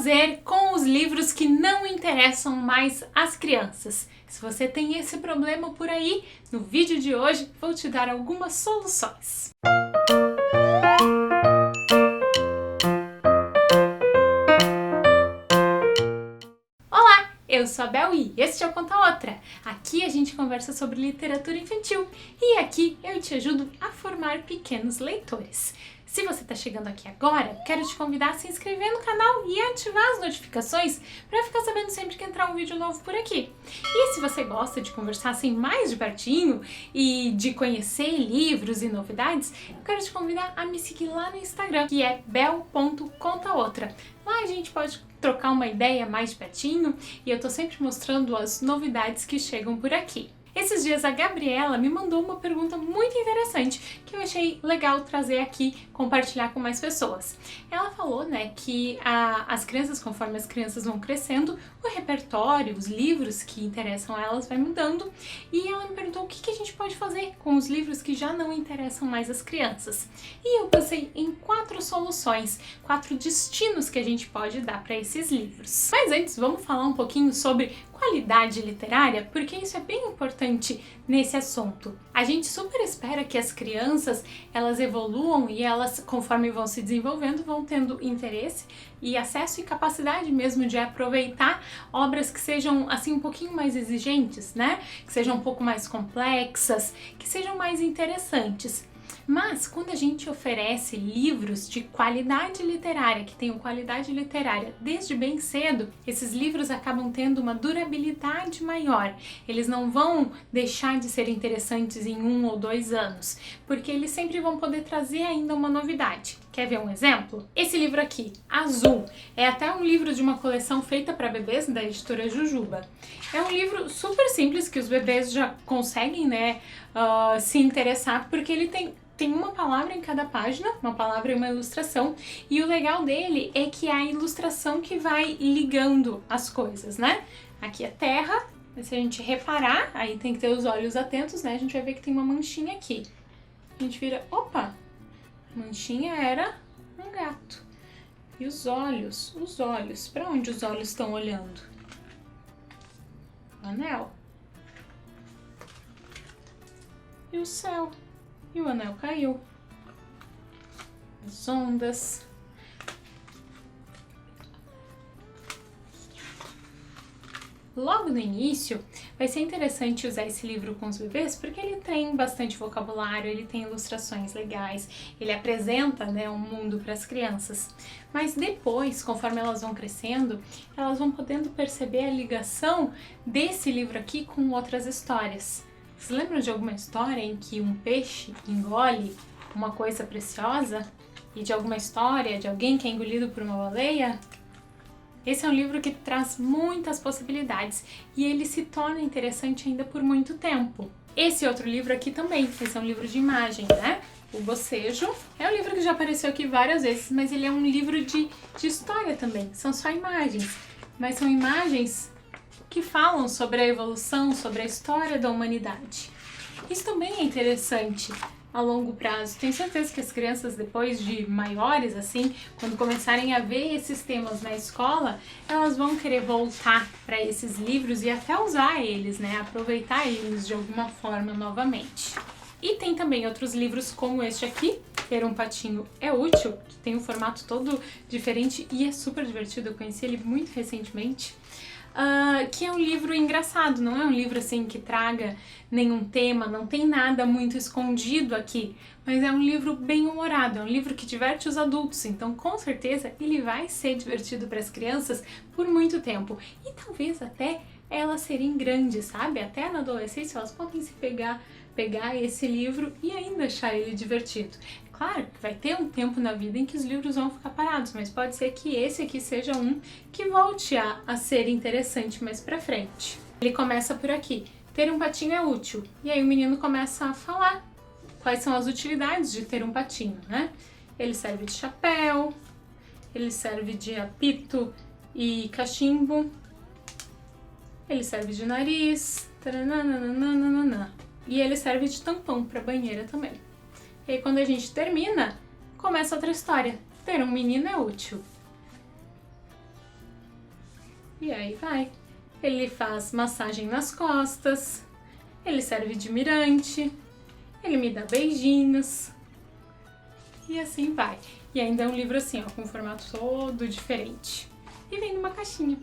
fazer com os livros que não interessam mais às crianças? Se você tem esse problema por aí, no vídeo de hoje vou te dar algumas soluções. Olá, eu sou a Bel e este é o Conta Outra. Aqui a gente conversa sobre literatura infantil e aqui eu te ajudo a formar pequenos leitores. Se você está chegando aqui agora, quero te convidar a se inscrever no canal e ativar as notificações para ficar sabendo sempre que entrar um vídeo novo por aqui. E se você gosta de conversar assim mais de pertinho e de conhecer livros e novidades, eu quero te convidar a me seguir lá no Instagram, que é bel.contaoutra. Lá a gente pode trocar uma ideia mais de pertinho e eu tô sempre mostrando as novidades que chegam por aqui. Esses dias a Gabriela me mandou uma pergunta muito interessante que eu achei legal trazer aqui, compartilhar com mais pessoas. Ela falou, né, que as crianças, conforme as crianças vão crescendo, o repertório, os livros que interessam a elas vai mudando, e ela me perguntou o que a gente pode fazer com os livros que já não interessam mais as crianças. E eu pensei em 4 soluções, 4 destinos que a gente pode dar para esses livros. Mas antes, vamos falar um pouquinho sobre qualidade literária, porque isso é bem importante nesse assunto. A gente super espera que as crianças, elas evoluam e elas, conforme vão se desenvolvendo, vão tendo interesse e acesso e capacidade mesmo de aproveitar obras que sejam assim um pouquinho mais exigentes, né? Que sejam um pouco mais complexas, que sejam mais interessantes. Mas quando a gente oferece livros de qualidade literária, que tenham qualidade literária desde bem cedo, esses livros acabam tendo uma durabilidade maior. Eles não vão deixar de ser interessantes em 1 ou 2 anos, porque eles sempre vão poder trazer ainda uma novidade. Quer ver um exemplo? Esse livro aqui, Azul, é até um livro de uma coleção feita para bebês da editora Jujuba. É um livro super simples que os bebês já conseguem, né, se interessar, porque ele tem uma palavra em cada página, uma palavra e uma ilustração, e o legal dele é que é a ilustração que vai ligando as coisas, né? Aqui é terra, mas se a gente reparar, aí tem que ter os olhos atentos, né? A gente vai ver que tem uma manchinha aqui. A gente vira, opa, a manchinha era um gato. E os olhos, para onde os olhos estão olhando? O anel. E o céu. E o anel caiu. As ondas. Logo no início, vai ser interessante usar esse livro com os bebês porque ele tem bastante vocabulário, ele tem ilustrações legais, ele apresenta, né, um mundo para as crianças. Mas depois, conforme elas vão crescendo, elas vão podendo perceber a ligação desse livro aqui com outras histórias. Vocês lembram de alguma história em que um peixe engole uma coisa preciosa? E de alguma história de alguém que é engolido por uma baleia? Esse é um livro que traz muitas possibilidades e ele se torna interessante ainda por muito tempo. Esse outro livro aqui também, esse é um livro de imagem, né? O Bocejo é um livro que já apareceu aqui várias vezes, mas ele é um livro de história também. São só imagens, mas são imagens que falam sobre a evolução, sobre a história da humanidade. Isso também é interessante a longo prazo. Tenho certeza que as crianças, depois de maiores, assim, quando começarem a ver esses temas na escola, elas vão querer voltar para esses livros e até usar eles, né? Aproveitar eles de alguma forma novamente. E tem também outros livros como este aqui, Ter um Patinho é Útil, que tem um formato todo diferente e é super divertido. Eu conheci ele muito recentemente. Que é um livro engraçado, não é um livro assim que traga nenhum tema, não tem nada muito escondido aqui, mas é um livro bem humorado, é um livro que diverte os adultos, então com certeza ele vai ser divertido para as crianças por muito tempo e talvez até elas serem grandes, sabe? Até na adolescência elas podem se pegar esse livro e ainda achar ele divertido. Claro que vai ter um tempo na vida em que os livros vão ficar parados, mas pode ser que esse aqui seja um que volte a ser interessante mais pra frente. Ele começa por aqui, ter um patinho é útil, e aí o menino começa a falar quais são as utilidades de ter um patinho, né? Ele serve de chapéu, ele serve de apito e cachimbo, ele serve de nariz, e ele serve de tampão para banheira também. E aí quando a gente termina, começa outra história. Ter um menino é útil. E aí vai. Ele faz massagem nas costas, ele serve de mirante, ele me dá beijinhos. E assim vai. E ainda é um livro assim, ó, com um formato todo diferente. E vem numa caixinha.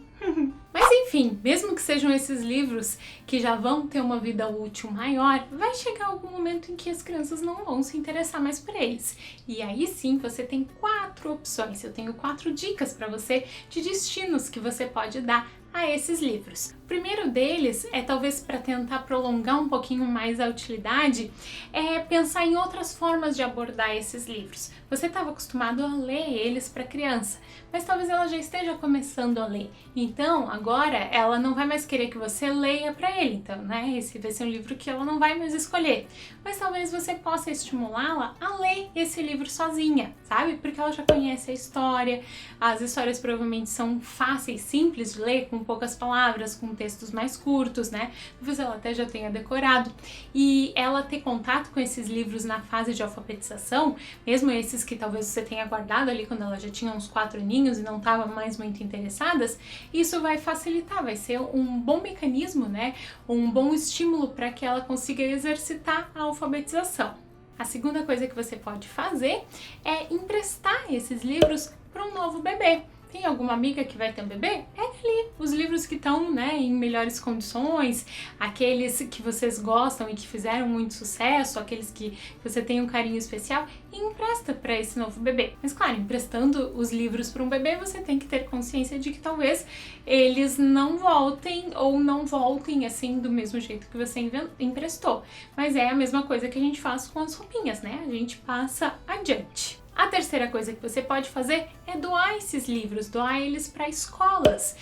Mas enfim, mesmo que sejam esses livros que já vão ter uma vida útil maior, vai chegar algum momento em que as crianças não vão se interessar mais por eles. E aí sim, você tem 4 opções. Eu tenho 4 dicas para você de destinos que você pode dar a esses livros. O primeiro deles é, talvez para tentar prolongar um pouquinho mais a utilidade, é pensar em outras formas de abordar esses livros. Você estava acostumado a ler eles para criança, mas talvez ela já esteja começando a ler. Então, agora ela não vai mais querer que você leia para ele, então, né? Esse vai ser um livro que ela não vai mais escolher. Mas talvez você possa estimulá-la a ler esse livro sozinha, sabe? Porque ela já conhece a história, as histórias provavelmente são fáceis, simples de ler, com poucas palavras, com textos mais curtos, né? Talvez ela até já tenha decorado. E ela ter contato com esses livros na fase de alfabetização, mesmo esses que talvez você tenha guardado ali quando ela já tinha uns 4 aninhos e não estava mais muito interessadas, isso vai facilitar, vai ser um bom mecanismo, né? Um bom estímulo para que ela consiga exercitar a alfabetização. A segunda coisa que você pode fazer é emprestar esses livros para um novo bebê. Tem alguma amiga que vai ter um bebê? Pega ali os livros que estão, né, em melhores condições, aqueles que vocês gostam e que fizeram muito sucesso, aqueles que você tem um carinho especial, e empresta para esse novo bebê. Mas claro, emprestando os livros para um bebê, você tem que ter consciência de que talvez eles não voltem ou não voltem assim do mesmo jeito que você emprestou. Mas é a mesma coisa que a gente faz com as roupinhas, né? A gente passa adiante. A terceira coisa que você pode fazer é doar esses livros, doar eles para escolas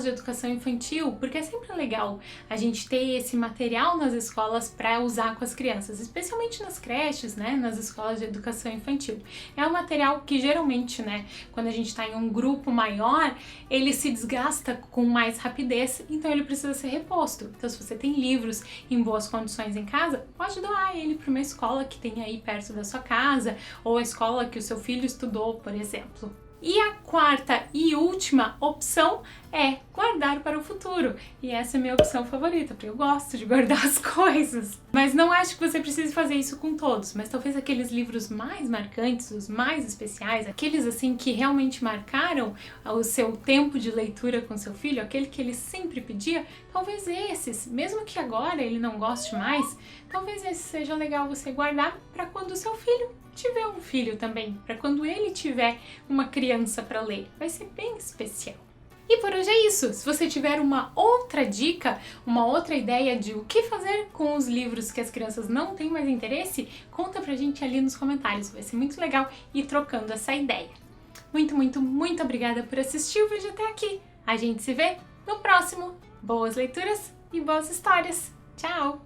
de educação infantil, porque é sempre legal a gente ter esse material nas escolas para usar com as crianças, especialmente nas creches, né, nas escolas de educação infantil. É um material que geralmente, né, quando a gente está em um grupo maior, ele se desgasta com mais rapidez, então ele precisa ser reposto. Então, se você tem livros em boas condições em casa, pode doar ele para uma escola que tem aí perto da sua casa, ou a escola que o seu filho estudou, por exemplo. E a quarta e última opção é guardar para o futuro. E essa é a minha opção favorita, porque eu gosto de guardar as coisas. Mas não acho que você precise fazer isso com todos, mas talvez aqueles livros mais marcantes, os mais especiais, aqueles assim que realmente marcaram o seu tempo de leitura com seu filho, aquele que ele sempre pedia, talvez esses, mesmo que agora ele não goste mais, talvez esse seja legal você guardar para quando o seu filho tiver um filho também, para quando ele tiver uma criança para ler. Vai ser bem especial. E por hoje é isso. Se você tiver uma outra dica, uma outra ideia de o que fazer com os livros que as crianças não têm mais interesse, conta pra gente ali nos comentários. Vai ser muito legal ir trocando essa ideia. Muito, muito, muito obrigada por assistir o vídeo até aqui. A gente se vê no próximo. Boas leituras e boas histórias. Tchau!